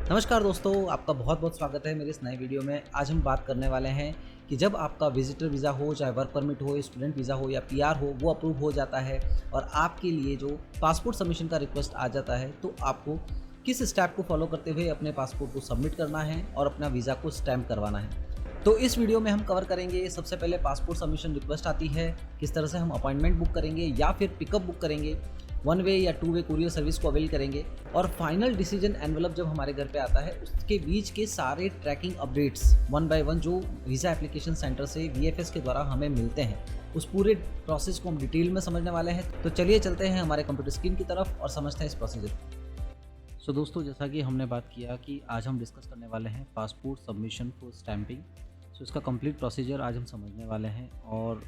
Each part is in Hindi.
नमस्कार दोस्तों, आपका बहुत बहुत स्वागत है मेरे इस नए वीडियो में। आज हम बात करने वाले हैं कि जब आपका विजिटर वीज़ा हो, चाहे वर्क परमिट हो, स्टूडेंट वीज़ा हो या पीआर हो, वो अप्रूव हो जाता है और आपके लिए जो पासपोर्ट सबमिशन का रिक्वेस्ट आ जाता है, तो आपको किस स्टेप को फॉलो करते हुए अपने पासपोर्ट को सबमिट करना है और अपना वीज़ा को स्टैम्प करवाना है। तो इस वीडियो में हम कवर करेंगे सबसे पहले पासपोर्ट सबमिशन रिक्वेस्ट आती है, किस तरह से हम अपॉइंटमेंट बुक करेंगे या फिर पिकअप बुक करेंगे, वन वे या टू वे कुरियर सर्विस को अवेल करेंगे और फाइनल डिसीजन एनवलप जब हमारे घर पे आता है उसके बीच के सारे tracking updates one by one जो वीज़ा एप्लीकेशन सेंटर से वीएफएस के द्वारा हमें मिलते हैं, उस पूरे प्रोसेस को हम डिटेल में समझने वाले हैं। तो चलिए चलते हैं हमारे कंप्यूटर स्क्रीन की तरफ और समझते हैं इस प्रोसीजर। सो दोस्तों, जैसा कि हमने बात किया कि आज हम डिस्कस करने वाले हैं पासपोर्ट सबमिशन फॉर स्टैंपिंग। सो इसका कंप्लीट प्रोसीजर आज हम समझने वाले हैं और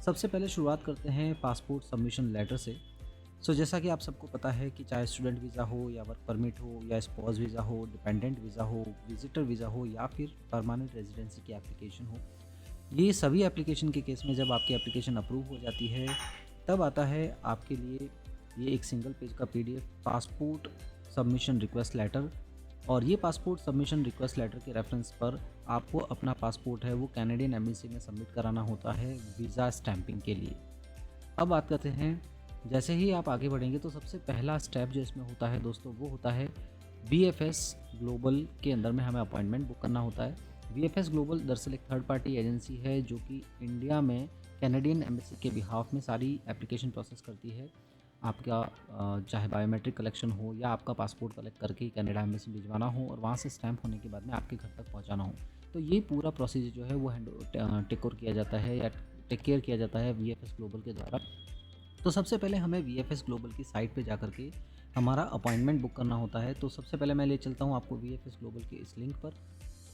सबसे पहले शुरुआत करते हैं पासपोर्ट सबमिशन लेटर से। सो जैसा कि आप सबको पता है कि चाहे स्टूडेंट वीज़ा हो या वर्क परमिट हो या स्पाउस वीज़ा हो, डिपेंडेंट वीज़ा हो, विजिटर वीज़ा हो या फिर परमानेंट रेजिडेंसी की एप्लीकेशन हो, ये सभी एप्लीकेशन के केस में जब आपकी एप्लीकेशन अप्रूव हो जाती है तब आता है आपके लिए ये एक सिंगल पेज का PDF passport submission request letter. और ये पासपोर्ट सबमिशन रिक्वेस्ट लेटर के रेफरेंस पर आपको अपना पासपोर्ट है वो कैनेडियन एम्बेसी में सबमिट कराना होता है वीज़ा स्टैंपिंग के लिए। अब बात करते हैं, जैसे ही आप आगे बढ़ेंगे तो सबसे पहला स्टेप जो इसमें होता है दोस्तों वो होता है VFS ग्लोबल के अंदर में हमें अपॉइंटमेंट बुक करना होता है। VFS ग्लोबल दरअसल एक थर्ड पार्टी एजेंसी है जो कि इंडिया में कैनेडियन एम्बेसी के बिहाफ में सारी एप्लीकेशन प्रोसेस करती है। आपका चाहे बायोमेट्रिक कलेक्शन हो या आपका पासपोर्ट कलेक्ट करके कनाडा एम्बेसी भिजवाना हो और वहाँ से स्टैंप होने के बाद में आपके घर तक पहुँचाना हो, तो ये पूरा प्रोसीजर जो है वो टेक ओवर किया जाता है या टेक केयर किया जाता है VFS ग्लोबल के द्वारा। तो सबसे पहले हमें VFS ग्लोबल की साइट पे जाकर के हमारा अपॉइंटमेंट बुक करना होता है। तो सबसे पहले मैं ले चलता हूँ आपको VFS ग्लोबल के इस लिंक पर।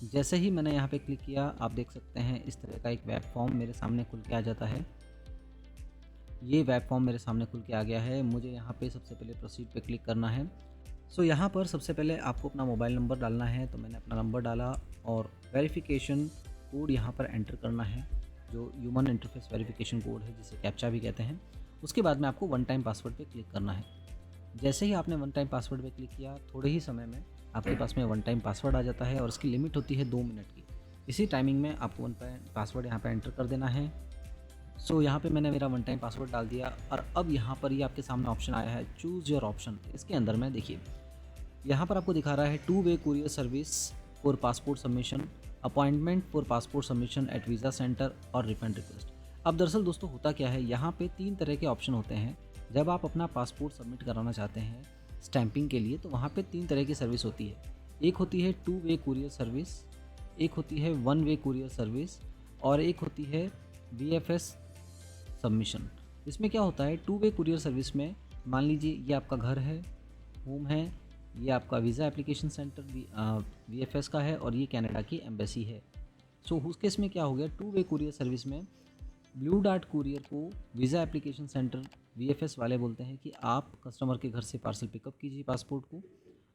जैसे ही मैंने यहाँ पे क्लिक किया, आप देख सकते हैं इस तरह का एक वेब फॉर्म मेरे सामने खुल के आ जाता है। ये वेब फॉर्म मेरे सामने खुल के आ गया है। मुझे यहाँ पे सबसे पहले प्रोसीड पे क्लिक करना है। सो यहाँ पर सबसे पहले आपको अपना मोबाइल नंबर डालना है, तो मैंने अपना नंबर डाला और वेरिफिकेशन कोड यहाँ पर एंटर करना है, जो ह्यूमन इंटरफेस वेरिफिकेशन कोड है जिसे कैप्चा भी कहते हैं। उसके बाद में आपको वन टाइम पासवर्ड पे क्लिक करना है। जैसे ही आपने वन टाइम पासवर्ड पे क्लिक किया, थोड़े ही समय में आपके पास में वन टाइम पासवर्ड आ जाता है और उसकी लिमिट होती है 2 मिनट की। इसी टाइमिंग में आपको वन टाइम पासवर्ड यहाँ पे एंटर कर देना है। सो यहाँ पे मैंने मेरा वन टाइम पासवर्ड डाल दिया और अब यहाँ पर ये आपके सामने ऑप्शन आया है चूज़ योर ऑप्शन। इसके अंदर में देखिए यहाँ पर आपको दिखा रहा है two way courier service for passport submission, appointment for passport submission at visa centre और रिफंड रिक्वेस्ट। अब दरअसल दोस्तों होता क्या है, यहाँ पे 3 तरह के ऑप्शन होते हैं। जब आप अपना पासपोर्ट सबमिट कराना चाहते हैं स्टैंपिंग के लिए, तो वहाँ पे 3 तरह की सर्विस होती है। एक होती है टू वे कुरियर सर्विस, एक होती है वन वे कुरियर सर्विस और एक होती है VFS सबमिशन। इसमें क्या होता है, टू वे कुरियर सर्विस में मान लीजिए ये आपका घर है, होम है, ये आपका वीज़ा एप्लीकेशन सेंटर VFS का है और ये कनाडा की एम्बेसी है। सो उस केस में क्या हो गया, टू वे कुरियर सर्विस में ब्लू डार्ट कुरियर को वीज़ा एप्लीकेशन सेंटर VFS वाले बोलते हैं कि आप कस्टमर के घर से पार्सल पिकअप कीजिए पासपोर्ट को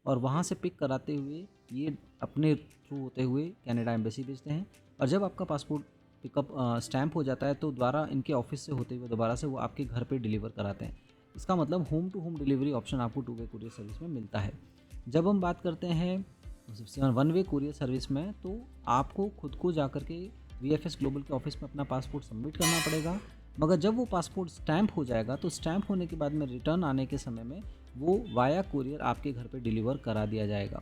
और वहाँ से पिक कराते हुए ये अपने थ्रू होते हुए कनाडा एम्बेसी भेजते हैं। और जब आपका पासपोर्ट पिकअप स्टैंप हो जाता है तो दोबारा इनके ऑफिस से होते हुए दोबारा से वो आपके घर पे डिलीवर कराते हैं। इसका मतलब home to home delivery option आपको टू वे कुरियर सर्विस में मिलता है। जब हम बात करते हैं वन वे कुरियर सर्विस में, तो आपको खुद को जाकर के VFS ग्लोबल के ऑफिस में अपना पासपोर्ट सबमिट करना पड़ेगा, मगर जब वो पासपोर्ट स्टैंप हो जाएगा तो स्टैंप होने के बाद में रिटर्न आने के समय में वो वाया कुरियर आपके घर पे डिलीवर करा दिया जाएगा।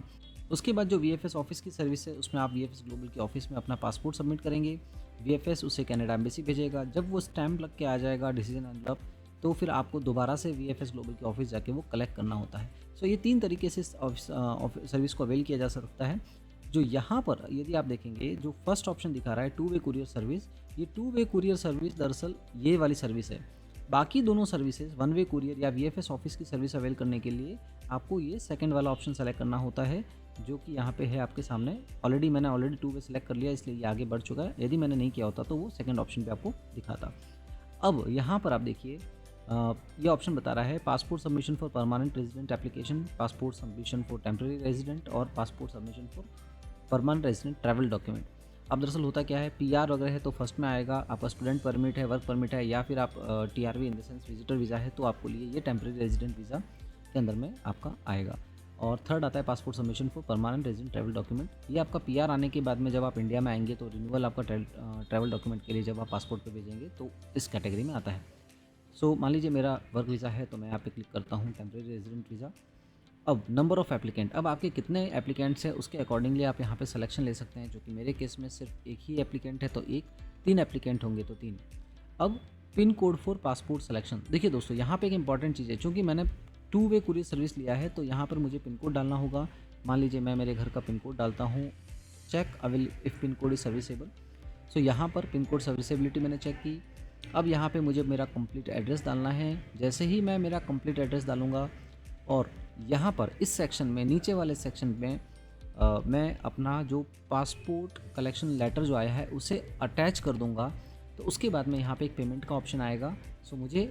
उसके बाद जो VFS ऑफिस की सर्विस है उसमें आप VFS ग्लोबल के ऑफिस में अपना पासपोर्ट सबमिट करेंगे, VFS उसे कनाडा एम्बेसी भेजेगा। जब वो स्टैंप लग के आ जाएगा डिसीजन एनवलप, तो फिर आपको दोबारा से VFS ग्लोबल के ऑफिस जाके वो कलेक्ट करना होता है। सो ये 3 तरीके से सर्विस को अवेल किया जा सकता है। जो यहाँ पर यदि आप देखेंगे, जो फर्स्ट ऑप्शन दिखा रहा है टू वे कुरियर सर्विस, ये टू वे कुरियर सर्विस दरअसल ये वाली सर्विस है। बाकी दोनों सर्विसेज वन वे कुरियर या VFS ऑफिस की सर्विस अवेल करने के लिए आपको ये सेकंड वाला ऑप्शन सेलेक्ट करना होता है, जो कि यहाँ पे है आपके सामने। मैंने ऑलरेडी टू वे सेलेक्ट कर लिया, इसलिए ये आगे बढ़ चुका है। यदि मैंने नहीं किया होता तो वो सेकंड ऑप्शन पे आपको दिखाता। अब यहाँ पर आप देखिए ये ऑप्शन बता रहा है passport submission for permanent resident application, passport submission for temporary resident और passport submission for permanent resident travel document. अब दरअसल होता क्या है, PR वगैरह है तो फर्स्ट में आएगा, आपका स्टूडेंट परमिट है, वर्क परमिट है या फिर आप TRV in the sense visitor visa है तो आपको लिए ये टेम्प्रेरी रेजिडेंट वीज़ा के अंदर में आपका आएगा। और थर्ड आता है passport submission for permanent resident travel document. ये आपका पीआर आने के बाद में जब आप इंडिया में आएंगे तो रिन्यूअल आपका ट्रैवल डॉक्यूमेंट के लिए जब आप पासपोर्ट पे भेजेंगे तो इस कैटेगरी में आता है। सो मान लीजिए मेरा वर्क वीज़ा है तो मैं यहाँ पे क्लिक करता हूँ टेम्परेरी रेजिडेंट वीज़ा। अब नंबर ऑफ़ एप्लीकेंट, अब आपके कितने एप्लीकेंट्स हैं उसके अकॉर्डिंगली आप यहाँ पे सिलेक्शन ले सकते हैं। जो कि मेरे केस में सिर्फ एक ही एप्लीकेंट है तो एक, 3 एप्लीकेंट होंगे तो 3। अब pin code for passport selection, देखिए दोस्तों यहाँ पे एक इंपॉर्टेंट चीज़ है, चूँकि मैंने 2 वे कुरियर सर्विस लिया है तो यहाँ पर मुझे पिन कोड डालना होगा। मान लीजिए मैं मेरे घर का पिन कोड डालता हूँ, check avail if pin code is serviceable. So यहाँ पर पिन कोड सर्विसेबिलिटी मैंने चेक की। अब यहाँ पे मुझे मेरा कंप्लीट एड्रेस डालना है। जैसे ही मैं मेरा कंप्लीट एड्रेस डालूँगा और यहाँ पर इस सेक्शन में, नीचे वाले सेक्शन में मैं अपना जो पासपोर्ट कलेक्शन लेटर जो आया है उसे अटैच कर दूँगा। तो उसके बाद में यहाँ पे एक पेमेंट का ऑप्शन आएगा। सो मुझे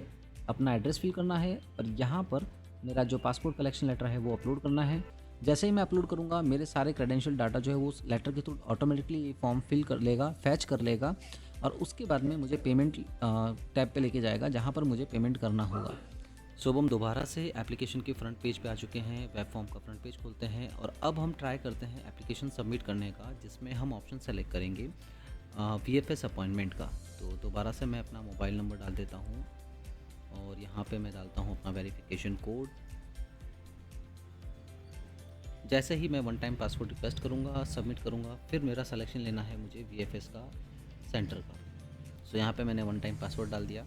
अपना एड्रेस फिल करना है और यहाँ पर मेरा जो पासपोर्ट कलेक्शन लेटर है वो अपलोड करना है। जैसे ही मैं अपलोड करूँगा मेरे सारे क्रेडेंशियल डाटा जो है वो उस लेटर के थ्रू ऑटोमेटिकली ये फॉर्म फिल कर लेगा, फैच कर लेगा और उसके बाद में मुझे पेमेंट टैब पे लेके जाएगा जहाँ पर मुझे पेमेंट करना होगा। सो अब हम दोबारा से एप्लीकेशन के फ्रंट पेज पे आ चुके हैं। वेब फॉर्म का फ्रंट पेज खोलते हैं और अब हम ट्राई करते हैं एप्लीकेशन सबमिट करने का, जिसमें हम ऑप्शन सेलेक्ट करेंगे VFS अपॉइंटमेंट का। तो दोबारा से मैं अपना मोबाइल नंबर डाल देता हूँ और यहाँ पे मैं डालता हूँ अपना वेरिफिकेशन कोड। जैसे ही मैं वन टाइम पासवर्ड रिक्वेस्ट करूँगा, सबमिट करूँगा, फिर मेरा सिलेक्शन लेना है मुझे VFS का सेंटर का। सो यहाँ पे मैंने वन टाइम पासवर्ड डाल दिया।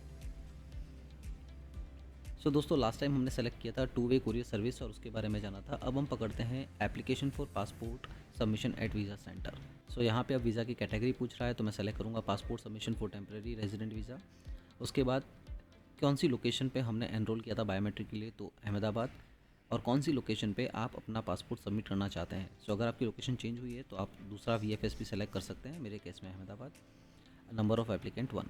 सो दोस्तों लास्ट टाइम हमने सेलेक्ट किया था 2 वे कुरियर सर्विस और उसके बारे में जाना था। अब हम पकड़ते हैं application for passport submission at visa centre. So यहाँ पे अब वीज़ा की कैटेगरी पूछ रहा है तो मैं सेलेक्ट करूँगा passport submission for temporary resident visa. उसके बाद कौन सी लोकेशन पे हमने एनरोल किया था बायोमेट्रिक के लिए, तो अहमदाबाद, और कौन सी लोकेशन पे आप अपना पासपोर्ट सबमिट करना चाहते हैं। सो अगर आपकी लोकेशन चेंज हुई है तो आप दूसरा VFS भी सेलेक्ट कर सकते हैं, मेरे केस में Ahmedabad. Number of applicant 1।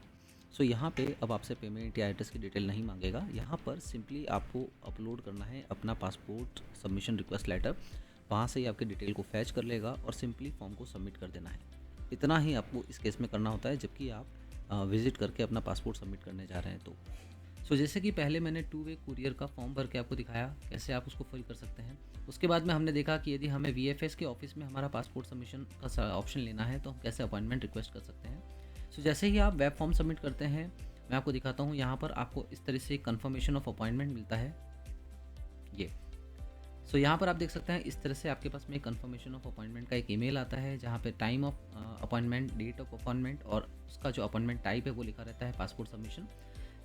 So यहाँ पे अब आपसे पेमेंट या एड्रेस की डिटेल नहीं मांगेगा। यहाँ पर सिंपली आपको अपलोड करना है अपना पासपोर्ट सबमिशन रिक्वेस्ट लेटर। वहाँ से ही आपकी डिटेल को फैच कर लेगा और सिंपली फॉर्म को सबमिट कर देना है। इतना ही आपको इस केस में करना होता है जबकि आप विज़िट करके अपना पासपोर्ट सबमिट करने जा रहे हैं तो। सो जैसे कि पहले मैंने 2 वे कुरियर का फॉर्म भर के आपको दिखाया कैसे आप उसको फिल कर सकते हैं। उसके बाद में हमने देखा कि यदि हमें VFS के ऑफिस में हमारा पासपोर्ट सबमिशन का ऑप्शन लेना है तो हम कैसे अपॉइंटमेंट रिक्वेस्ट कर सकते हैं। सो जैसे ही आप वेब फॉर्म सबमिट करते हैं, मैं आपको दिखाता हूँ, यहाँ पर आपको इस तरह से कन्फर्मेशन ऑफ अपॉइंटमेंट मिलता है ये। सो यहाँ पर आप देख सकते हैं इस तरह से आपके पास में कन्फर्मेशन ऑफ अपॉइंटमेंट का एक ईमेल आता है जहाँ पे time of appointment, date of appointment और उसका जो अपॉइंटमेंट टाइप है वो लिखा रहता है पासपोर्ट सबमिशन।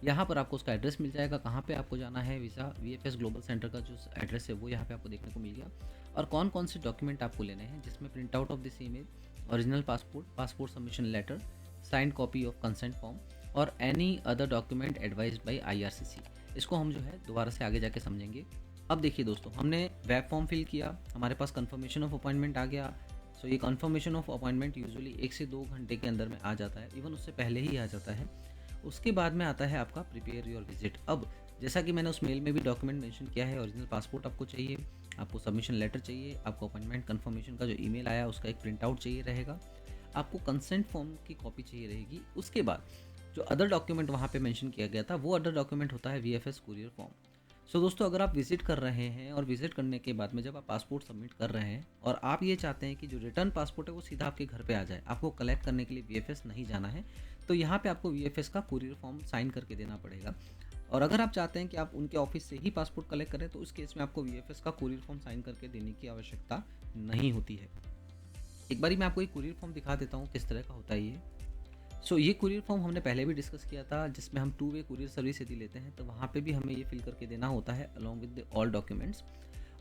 यहाँ पर आपको उसका एड्रेस मिल जाएगा, कहाँ पे आपको जाना है। वीज़ा VFS ग्लोबल सेंटर का जो एड्रेस है वो यहाँ पे आपको देखने को मिल गया और कौन कौन से डॉक्यूमेंट आपको लेने हैं, जिसमें print out of this email, original passport, passport submission letter, signed copy of consent form और any other document advised by IRCC। इसको हम जो है दोबारा से आगे जाके समझेंगे। अब देखिए दोस्तों, हमने वेब फॉर्म फिल किया, हमारे पास कन्फर्मेशन ऑफ अपॉइंटमेंट आ गया। सो ये कन्फर्मेशन ऑफ अपॉइंटमेंट यूजुअली 1 से 2 घंटे के अंदर में आ जाता है, इवन उससे पहले ही आ जाता है। उसके बाद में आता है आपका प्रिपेयर योर विजिट। अब जैसा कि मैंने उस मेल में भी डॉक्यूमेंट मेंशन किया है, ओरिजिनल पासपोर्ट आपको चाहिए, आपको सबमिशन लेटर चाहिए, आपको अपॉइंटमेंट कन्फर्मेशन का जो ईमेल आया उसका एक प्रिंट आउट चाहिए रहेगा, आपको कंसेंट फॉर्म की कॉपी चाहिए रहेगी। उसके बाद जो अदर डॉक्यूमेंट वहाँ पे मेंशन किया गया था वो अदर डॉक्यूमेंट होता है VFS कुरियर फॉर्म। सो दोस्तों, अगर आप विजिट कर रहे हैं और विजिट करने के बाद में जब आप पासपोर्ट सबमिट कर रहे हैं और आप ये चाहते हैं कि जो रिटर्न पासपोर्ट है वो सीधा आपके घर पे आ जाए, आपको कलेक्ट करने के लिए VFS नहीं जाना है, तो यहाँ पे आपको VFS का कुरियर फॉर्म साइन करके देना पड़ेगा। और अगर आप चाहते हैं कि आप उनके ऑफिस से ही पासपोर्ट कलेक्ट करें तो उस केस में आपको VFS का कुरियर फॉर्म साइन करके देने की आवश्यकता नहीं होती है। एक बारी मैं आपको एक कुरियर फॉर्म दिखा देता हूँ किस तरह का होता है ये। सो ये कुरियर फॉर्म हमने पहले भी डिस्कस किया था, जिसमें हम 2 वे कुरियर सर्विस यदि लेते हैं तो वहाँ पे भी हमें ये फिल करके देना होता है अलॉन्ग विद ऑल डॉक्यूमेंट्स।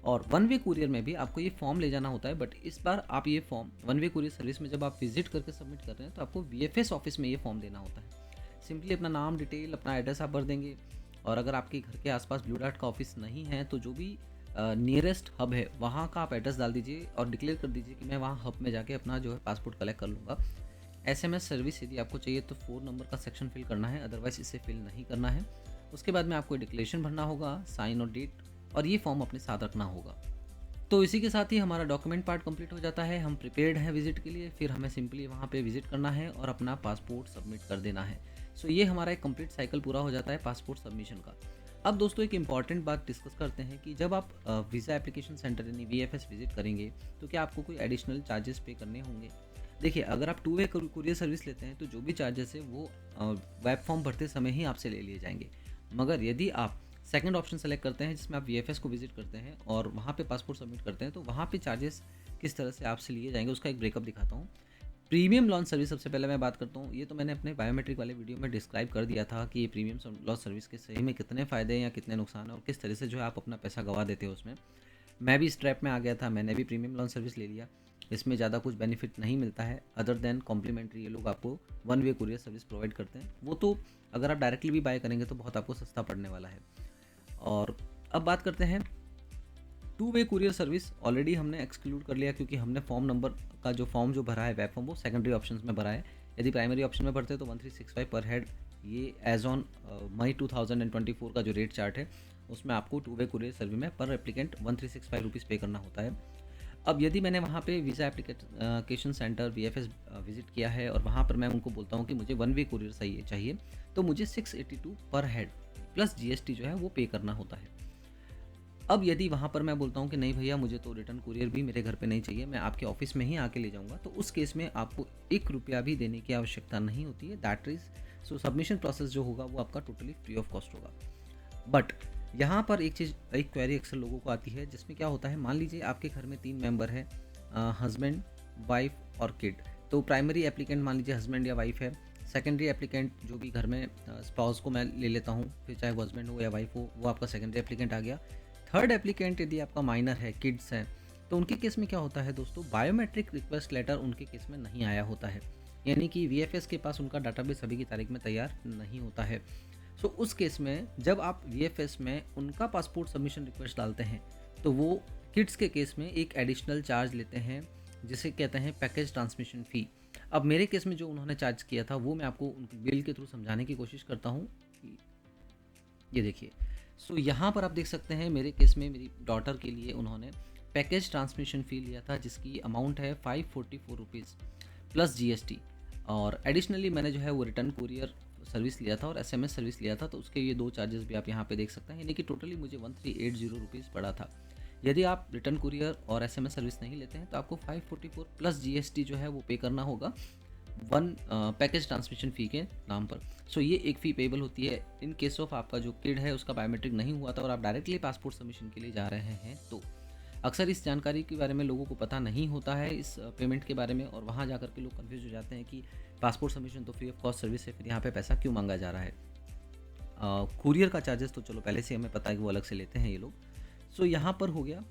और 1 वे कुरियर में भी आपको ये फॉर्म ले जाना होता है, बट इस बार आप ये फॉर्म 1 वे कुरियर सर्विस में जब आप विजिट करके सबमिट कर रहे हैं तो आपको VFS ऑफिस में ये फॉर्म देना होता है। सिंपली अपना नाम, डिटेल, अपना एड्रेस आप भर देंगे और अगर आपके घर के आसपास ब्लू डार्ट का ऑफिस नहीं है तो जो भी नियरेस्ट हब है वहाँ का आप एड्रेस डाल दीजिए और डिक्लेयर कर दीजिए कि मैं वहाँ हब में जाके अपना जो है पासपोर्ट कलेक्ट कर लूँगा। SMS सर्विस यदि आपको चाहिए तो 4 नंबर का सेक्शन फिल करना है, अदरवाइज इसे फिल नहीं करना है। उसके बाद में आपको डिक्लेरेशन भरना होगा, साइन और डेट, और ये फॉर्म अपने साथ रखना होगा। तो इसी के साथ ही हमारा डॉक्यूमेंट पार्ट कंप्लीट हो जाता है। हम प्रिपेयर्ड हैं विजिट के लिए, फिर हमें सिंपली वहाँ पे विजिट करना है और अपना पासपोर्ट सबमिट कर देना है। सो ये हमारा एक कंप्लीट साइकिल पूरा हो जाता है पासपोर्ट सबमिशन का। अब दोस्तों एक इम्पॉर्टेंट बात डिस्कस करते हैं कि जब आप वीज़ा एप्लीकेशन सेंटर यानी वीएफएस विजिट करेंगे तो क्या आपको कोई एडिशनल चार्जेस पे करने होंगे? देखिए, अगर आप टू वे कुरियर सर्विस लेते हैं तो जो भी चार्जेस है वो वेब फॉर्म भरते समय ही आपसे ले लिए जाएंगे। मगर यदि आप सेकंड ऑप्शन सेलेक्ट करते हैं जिसमें आप वीएफएस को विजिट करते हैं और वहाँ पे पासपोर्ट सबमिट करते हैं तो वहाँ पे चार्जेस किस तरह से आपसे लिए जाएंगे उसका एक ब्रेकअप दिखाता हूँ। प्रीमियम लॉन्च सर्विस सबसे पहले मैं बात करता हूँ। ये तो मैंने अपने बायोमेट्रिक वाले वीडियो में डिस्क्राइब कर दिया था कि ये प्रीमियम लॉन्च सर्विस के सही में कितने फ़ायदे हैं या कितने नुकसान हैं और किस तरह से जो है आप अपना पैसा गवा देते हो उसमें। मैं भी इस ट्रैप में आ गया था, मैंने भी प्रीमियम लॉन्च सर्विस ले लिया। इसमें ज़्यादा कुछ बेनिफिट नहीं मिलता है अदर देन कॉम्प्लीमेंट्री ये लोग आपको one way courier service provide करते हैं। वो तो अगर आप डायरेक्टली भी बाय करेंगे तो बहुत आपको सस्ता पड़ने वाला है। और अब बात करते हैं to way courier service. Already हमने एक्सक्लूड कर लिया क्योंकि हमने फॉर्म नंबर का जो फॉर्म जो भरा है वेब फॉर्म वो सेकेंडरी ऑप्शन में भरा है। यदि प्राइमरी ऑप्शन में भरते हैं तो 1365 पर हेड, ये एज ऑन मई 2024 का जो रेट चार्ट है उसमें आपको टू वे कुरियर सर्विस में पर एप्लीकेंट 1365 रुपीज़ पे करना होता है। अब यदि मैंने वहाँ पे visa application centre VFS visit किया है और वहाँ पर मैं उनको बोलता हूँ कि मुझे वन वे कुरियर चाहिए तो मुझे 682 पर हेड प्लस जीएसटी जो है वो पे करना होता है। अब यदि वहाँ पर मैं बोलता हूँ कि नहीं भैया मुझे तो रिटर्न कुरियर भी मेरे घर पे नहीं चाहिए, मैं आपके ऑफिस में ही आके ले जाऊँगा, तो उस केस में आपको 1 रुपया भी देने की आवश्यकता नहीं होती है। That is so submission process जो होगा वो आपका टोटली फ्री ऑफ कॉस्ट होगा। बट यहाँ पर एक क्वेरी अक्सर लोगों को आती है जिसमें क्या होता है, मान लीजिए आपके घर में 3 मेंबर है, हस्बैंड, वाइफ और किड। तो प्राइमरी एप्लीकेंट मान लीजिए हस्बैंड या वाइफ है, सेकेंडरी एप्लीकेंट जो भी घर में स्पाउस को मैं ले लेता हूँ, फिर चाहे वो हस्बैंड हो या वाइफ हो, वो आपका सेकेंडरी एप्लीकेंट आ गया। थर्ड एप्लीकेंट यदि आपका माइनर है, किड्स हैं, तो उनके केस में क्या होता है दोस्तों, बायोमेट्रिक रिक्वेस्ट लेटर उनके केस में नहीं आया होता है, यानी कि वीएफएस के पास उनका डाटाबेस अभी की तारीख में तैयार नहीं होता है। सो उस केस में जब आप वीएफएस में उनका पासपोर्ट सबमिशन रिक्वेस्ट डालते हैं तो वो किड्स के केस में एक एडिशनल चार्ज लेते हैं जिसे कहते हैं पैकेज ट्रांसमिशन फ़ी। अब मेरे केस में जो उन्होंने चार्ज किया था वो मैं आपको उनके बिल के थ्रू समझाने की कोशिश करता हूँ। ये देखिए, सो यहाँ पर आप देख सकते हैं मेरे केस में मेरी डॉटर के लिए उन्होंने पैकेज ट्रांसमिशन फ़ी लिया था जिसकी अमाउंट है 544 रुपीज़ प्लस जीएसटी। और एडिशनली मैंने जो है वो रिटर्न कुरियर सर्विस लिया था और एसएमएस सर्विस लिया था, तो उसके ये 2 चार्जेस भी आप यहाँ पे देख सकते हैं, यानी कि टोटली मुझे 1380 रुपीज़ पड़ा था। यदि आप रिटर्न कुरियर और एसएमएस सर्विस नहीं लेते हैं तो आपको 544 प्लस जीएसटी जो है वो पे करना होगा वन पैकेज ट्रांसमिशन फ़ी के नाम पर। सो ये एक फ़ी पेबल होती है इन केस ऑफ आपका जो किड है उसका बायोमेट्रिक नहीं हुआ था और आप डायरेक्टली पासपोर्ट सबमिशन के लिए जा रहे हैं। तो अक्सर इस जानकारी के बारे में लोगों को पता नहीं होता है, इस पेमेंट के बारे में, और वहाँ जाकर के लोग कंफ्यूज हो जाते हैं कि पासपोर्ट सबमिशन तो फ्री ऑफ कॉस्ट सर्विस है, फिर यहाँ पे पैसा क्यों मांगा जा रहा है। कुरियर का चार्जेस तो चलो पहले से हमें पता है कि वो अलग से लेते हैं ये लोग। सो यहाँ पर हो गया।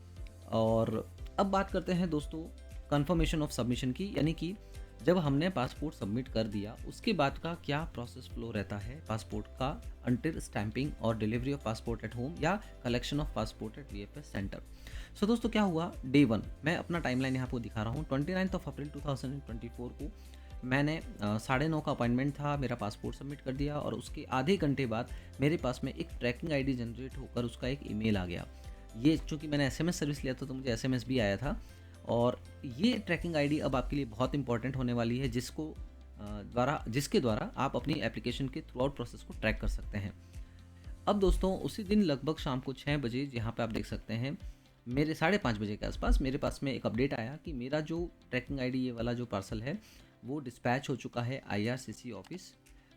और अब बात करते हैं दोस्तों कंफर्मेशन ऑफ सबमिशन की, यानी कि जब हमने पासपोर्ट सबमिट कर दिया उसके बाद का क्या प्रोसेस फ्लो रहता है पासपोर्ट का अंटिल स्टैंपिंग और delivery of passport at home या collection of passport at VFS centre. So दोस्तों क्या हुआ, डे 1 मैं अपना टाइमलाइन यहाँ पर दिखा रहा हूँ। 29 अप्रैल 2024 को मैंने 9:30 का अपॉइंटमेंट था, मेरा पासपोर्ट सबमिट कर दिया और उसके आधे घंटे बाद मेरे पास में एक ट्रैकिंग आईडी जनरेट होकर उसका एक ईमेल आ गया। ये चूँकि मैंने एसएमएस सर्विस लिया था तो मुझे एसएमएस भी आया था, और ये ट्रैकिंग आईडी अब आपके लिए बहुत इंपॉर्टेंट होने वाली है जिसके द्वारा आप अपनी एप्लीकेशन के थ्रू आउट प्रोसेस को ट्रैक कर सकते हैं। अब दोस्तों उसी दिन लगभग शाम को 6 बजे, यहाँ पे आप देख सकते हैं मेरे 5:30 बजे के आसपास मेरे पास में एक अपडेट आया कि मेरा जो ट्रैकिंग आईडी ये वाला जो पार्सल है वो डिस्पैच हो चुका है IRCC office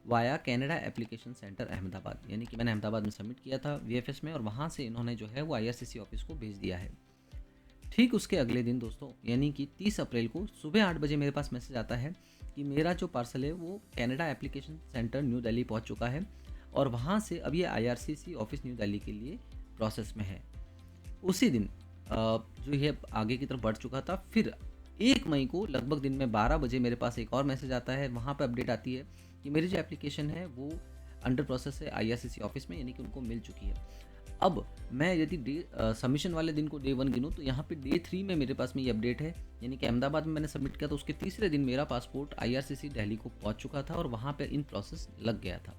via Canada application centre Ahmedabad, यानी कि मैंने अहमदाबाद में सबमिट किया था वीएफएस में और वहाँ से इन्होंने जो है वो आईआरसीसी ऑफिस को भेज दिया है। ठीक उसके अगले दिन दोस्तों यानी कि 30 अप्रैल को सुबह 8 बजे मेरे पास मैसेज आता है कि मेरा जो पार्सल है वो Canada application centre new Delhi पहुंच चुका है और वहां से अब ये आईआरसीसी ऑफिस न्यू दिल्ली के लिए प्रोसेस में है। उसी दिन जो ये आगे की तरफ बढ़ चुका था। फिर 1 मई को लगभग दिन में 12 बजे मेरे पास एक और मैसेज आता है, वहाँ पर अपडेट आती है कि मेरी जो एप्लीकेशन है वो अंडर प्रोसेस है आईआरसीसी ऑफिस में, यानी कि उनको मिल चुकी है। अब मैं यदि सबमिशन वाले दिन को डे 1 गिनूँ तो यहाँ पे डे 3 में मेरे पास में ये अपडेट है, यानी कि अहमदाबाद में मैंने सबमिट किया तो उसके तीसरे दिन मेरा पासपोर्ट आईआरसीसी दिल्ली को पहुँच चुका था और वहाँ पे इन प्रोसेस लग गया था।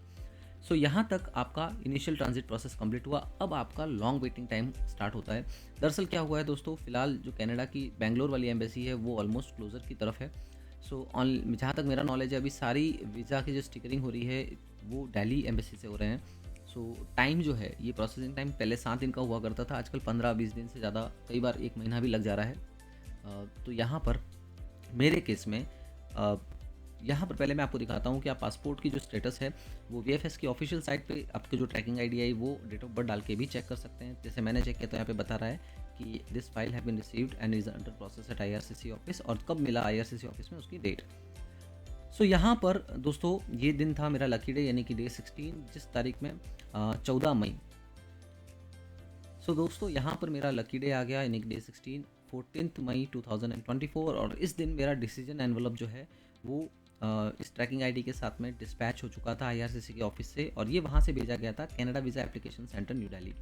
सो यहाँ तक आपका इनिशियल ट्रांजिट प्रोसेस कंप्लीट हुआ। अब आपका लॉन्ग वेटिंग टाइम स्टार्ट होता है। दरअसल क्या हुआ है दोस्तों, फिलहाल जो कनाडा की बेंगलोर वाली एम्बेसी है वो ऑलमोस्ट क्लोजर की तरफ है। सो जहाँ तक मेरा नॉलेज है अभी सारी वीज़ा की जो स्टिकरिंग हो रही है वो दिल्ली एम्बेसी से हो रहे हैं। टाइम जो है, ये प्रोसेसिंग टाइम पहले 7 दिन का हुआ करता था, आजकल 15-20 दिन से ज़्यादा, कई बार 1 महीना भी लग जा रहा है। तो यहाँ पर मेरे केस में यहाँ पर पहले मैं आपको दिखाता हूँ कि आप पासपोर्ट की जो स्टेटस है वो वीएफएस की ऑफिशियल साइट पे आपके जो ट्रैकिंग आईडी है वो डेट ऑफ बर्थ डाल के भी चेक कर सकते हैं। जैसे मैंने चेक किया तो यहाँ पे बता रहा है कि this file have been received and is under process at IRCC office, और कब मिला आईआरसीसी ऑफिस में उसकी डेट। सो यहाँ पर दोस्तों ये दिन था मेरा लकी डे, यानी कि डे 16, जिस तारीख में 14 मई। सो दोस्तों यहाँ पर मेरा लकी डे आ गया, यानी कि डे 16 14 मई 2024, और इस दिन मेरा डिसीजन एनवलप जो है वो इस ट्रैकिंग आईडी के साथ में डिस्पैच हो चुका था आईआरसीसी के ऑफिस से, और ये वहाँ से भेजा गया था Canada visa application centre new Delhi.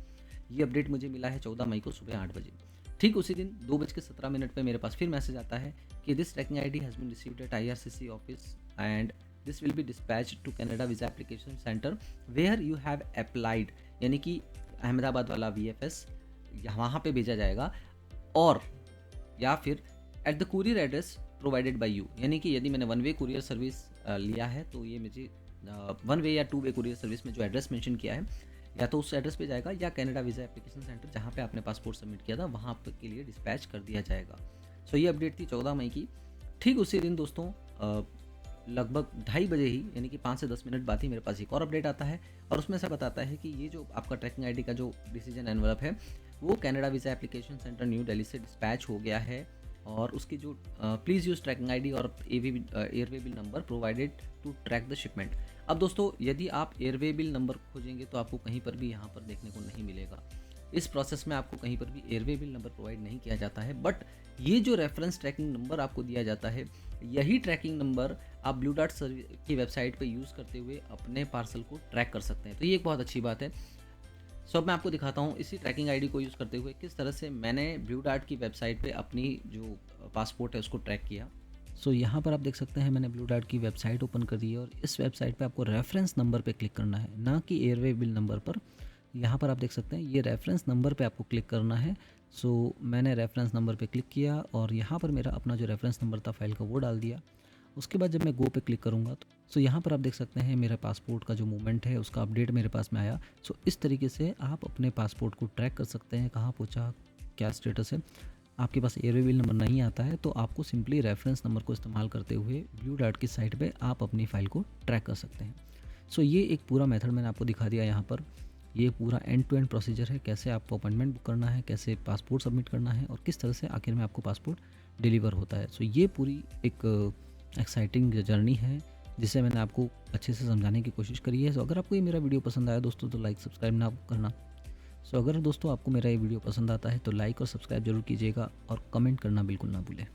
ये अपडेट मुझे मिला है 14 मई को सुबह 8 बजे। ठीक उसी दिन 2:17 पे मेरे पास फिर मैसेज आता है कि this tracking ID has been received at IRCC office and this will be dispatch to Canada visa application centre where you have applied, यानी कि अहमदाबाद वाला वीएफएस वहाँ पे भेजा जाएगा, और या फिर at the courier address provided by you, यानी कि यदि मैंने 1 वे कुरियर सर्विस लिया है तो ये मुझे 1 वे या 2 वे कुरियर सर्विस में जो एड्रेस मेंशन किया है या तो उस एड्रेस पे जाएगा या कनाडा वीज़ा एप्लीकेशन सेंटर जहाँ पे आपने पासपोर्ट सबमिट किया था वहाँ के लिए डिस्पैच कर दिया जाएगा। सो ये अपडेट थी 14 मई की। ठीक उसी दिन दोस्तों लगभग 2:30 बजे ही, यानी कि 5 से 10 मिनट बाद ही मेरे पास एक और अपडेट आता है, और उसमें से बताता है कि ये जो आपका ट्रैकिंग आईडी का जो डिसीजन एनवलप है वो Canada visa application centre new Delhi से डिस्पैच हो गया है, और उसकी जो प्लीज़ यूज़ ट्रैकिंग आईडी और airway bill number provided to track the shipment. अब दोस्तों यदि आप एयरवे बिल नंबर खोजेंगे तो आपको कहीं पर भी यहाँ पर देखने को नहीं मिलेगा। इस प्रोसेस में आपको कहीं पर भी एयरवे बिल नंबर प्रोवाइड नहीं किया जाता है, बट ये जो रेफरेंस ट्रैकिंग नंबर आपको दिया जाता है, यही ट्रैकिंग नंबर आप ब्लू डार्ट सर्विस की वेबसाइट पे यूज़ करते हुए अपने पार्सल को ट्रैक कर सकते हैं। तो ये एक बहुत अच्छी बात है। सो अब मैं आपको दिखाता हूँ इसी ट्रैकिंग आईडी को यूज़ करते हुए किस तरह से मैंने ब्लू डार्ट की वेबसाइट पे अपनी जो पासपोर्ट है उसको ट्रैक किया। सो यहाँ पर आप देख सकते हैं मैंने ब्लू डार्ट की वेबसाइट ओपन कर दी है, और इस वेबसाइट पे आपको रेफरेंस नंबर पे क्लिक करना है, ना कि एयरवे बिल नंबर पर। यहाँ पर आप देख सकते हैं ये रेफरेंस नंबर पे आपको क्लिक करना है। सो मैंने रेफरेंस नंबर पे क्लिक किया और यहाँ पर मेरा अपना जो रेफरेंस नंबर था फाइल का वो डाल दिया। उसके बाद जब मैं गो पे क्लिक करूँगा तो यहाँ पर आप देख सकते हैं मेरा पासपोर्ट का जो मूवमेंट है उसका अपडेट मेरे पास में आया। सो इस तरीके से आप अपने पासपोर्ट को ट्रैक कर सकते हैं, कहाँ पहुँचा, क्या स्टेटस है। आपके पास एयरवे बिल नंबर नहीं आता है तो आपको सिंपली रेफरेंस नंबर को इस्तेमाल करते हुए ब्लू डार्ट की साइट पे आप अपनी फ़ाइल को ट्रैक कर सकते हैं। सो ये एक पूरा मेथड मैंने आपको दिखा दिया यहाँ पर। ये पूरा एंड टू एंड प्रोसीजर है, कैसे आपको अपॉइंटमेंट बुक करना है, कैसे पासपोर्ट सबमिट करना है, और किस तरह से आखिर में आपको पासपोर्ट डिलीवर होता है। सो ये पूरी एक एक्साइटिंग जर्नी है जिसे मैंने आपको अच्छे से समझाने की कोशिश करी है। सो अगर आपको ये मेरा वीडियो पसंद आया दोस्तों तो लाइक सब्सक्राइब ना करना। सो अगर दोस्तों आपको मेरा ये वीडियो पसंद आता है तो लाइक और सब्सक्राइब जरूर कीजिएगा, और कमेंट करना बिल्कुल ना भूलें।